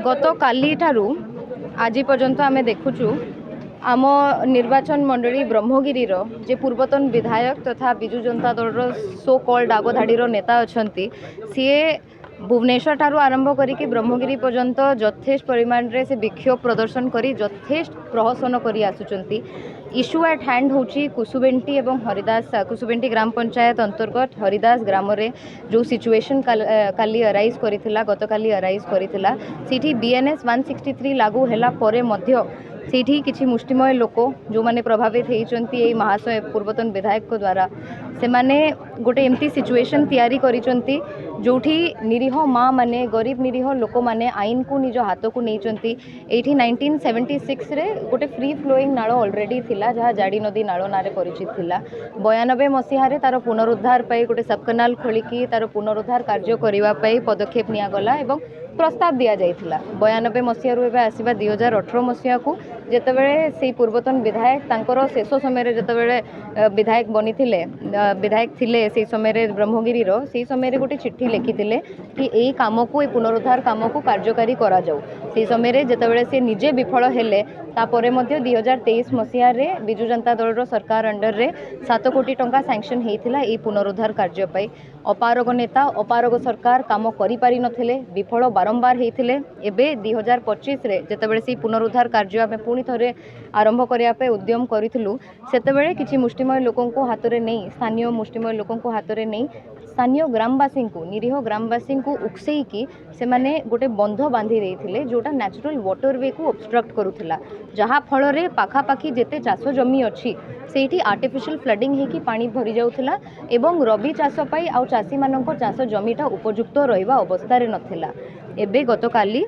गत काली ठारू आज पर्यंत आम देखुचु आम निर्वाचन मंडली ब्रह्मगिरी जे पूर्वतन विधायक तथा विजु जनता दल सो कॉल्ड आगधाड़ी नेता अच्छा सी भुवनेश्वर ठारू आरंभ करी ब्रह्मगिरी पर्यंत यथेष्ट परिमाण रे से विक्षोभ प्रदर्शन करी यथेष्ट प्रहसन करी आसुचंती। इश्यू एट हैंड होची कुसुबेंटी एवं हरिदास कुसुबेंटी ग्राम पंचायत अंतर्गत हरिदास ग्राम रे जो सिचुएशन काली अराइज करिथिला गत काली अराइज करिथिला सीठी बीएनएस 163 लागू हैला परे मध्य सेठी किछि मुष्टिमय लोक जो माने प्रभावित होइचंती एई महाशय पूर्वतन विधायक को द्वारा से माने गोटे एमती सिचुएशन तैयारी करिचंती जोठी निरीह माँ माने गरीब निरीह लोक माने आईन को निज हाथ को नहींचंती। एठी 1976 रे गोटे फ्री फ्लोइंग नाळ ऑलरेडी थिला जहाँ जाड़ी नदी नाळ नारे परिचित थिला। 92 मसीह रे तार पुनरुद्धार पाई गोटे सब केनाल खोलिकी तार पुनरुद्धार कार्य करिवा पाई पदक्षेप निया गला एवं प्रस्ताव दिया जाइथिला। 92 मसीह रु एबे आसीबा 2018 मसीहा को जेतेबेले से पूर्वतन विधायक तांकर शेष समय जेतेबेले विधायक बनी थिले विधायक थिले से समय ब्रह्मगिरी से समय गोटे चिट्ठी लिखिथिले कि एई काम को पुनरुद्धार काम को कार्यकारी करा जाऊ। से समय जेतेबेले से निजे विफल हेले तापरे मध्य 2023 मसीहा रे विजु जनता दल सरकार अंडर रे 7 कोटी टंका सैंक्शन हेइथिला एई पुनरुद्धार कार्य पाई। अपारग नेता अपारग सरकार काम करि पारि नथिले विफल बारंबार हेइथिले। एबे 2025 रे जेतेबेले से पुनरुद्धार कार्य आमे पुणी थरे आरंभ करिया पे उद्यम करिथिलु सेतेबेले किछि मुष्टिमय लोकन को हाथ रे नहीं स्थानीय मुष्टिमय लोकन को हाथ रे नहीं स्थानीय ग्रामवासी को निरीह ग्रामवासी को उकसेई की से माने गोटे बंध बांधी देइथिले जोटा नेचुरल वाटरवे को ऑब्स्ट्रक्ट करूथिला जहा फल रे पाखापाखी जेते चाष जमी अछि सेठी आर्टिफिशियल फ्लडिंग हेकी पानी भरी जाउथिला एवं रबी चाष पाई आ चासी मानक चाष जमीटा उपयुक्त रहिबा अवस्था रे नथिला। एबे गतकाली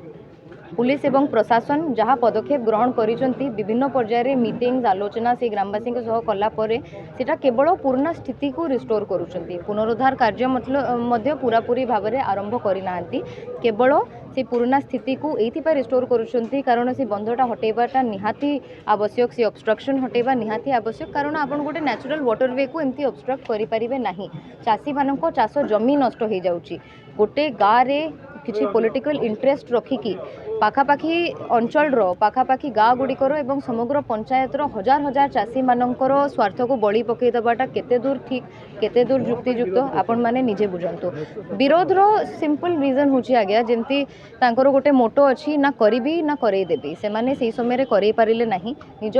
पुलिस एवं प्रशासन जहाँ पदक्षेप ग्रहण करिसंती विभिन्न पर्यायर मीटिंग्स आलोचना से ग्रामवासी सह कला परे सेटा केवल पुराना स्थिति को रिस्टोर करुचंती। पुनरुद्धार कार्य मतलब पूरापूरी भाव में आरंभ करिनांती केवल से पुराना स्थिति को एइथिपा रिस्टोर करुचंती कारण से बंधटा हटेबाटा निहाती आवश्यक से ऑब्स्ट्रक्शन हटेबा निहाती आवश्यक कारण आपण गोटे नेचुरल वाटरवे को एमती ऑब्स्ट्रक्ट करि परिबे नाही। चासी मानक चाष जमी नष्ट हो जाउची गोटे गाँ रे किछि पॉलिटिकल इंटरेस्ट रखिकी पाखापाखी अंचल पाखापाखी गाँ गुड़िकर एवं समग्र पंचायत हजार हजार चाषी मानकर स्वार्थ को बड़ी पकई दबाटा केते दूर ठीक केते दूर युक्तियुक्त आपण माने निजे बुझंतु। विरोध रो सिंपल रीजन होची आज्ञा जेमती तांकर गोटे मोटो अछि ना करिबी ना करई देबी से माने सेही समय रे करई पारिले नाही निज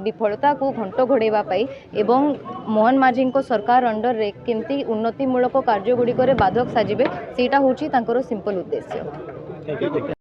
विफलता को घंट घोड़ेबा पाई एवं मोहन माझी को सरकार अंडर रे केमती उन्नतिमूलक कार्य गुड़िकर बाधक साजिबे सेटा होची तांकर सिंपल उद्देश्य।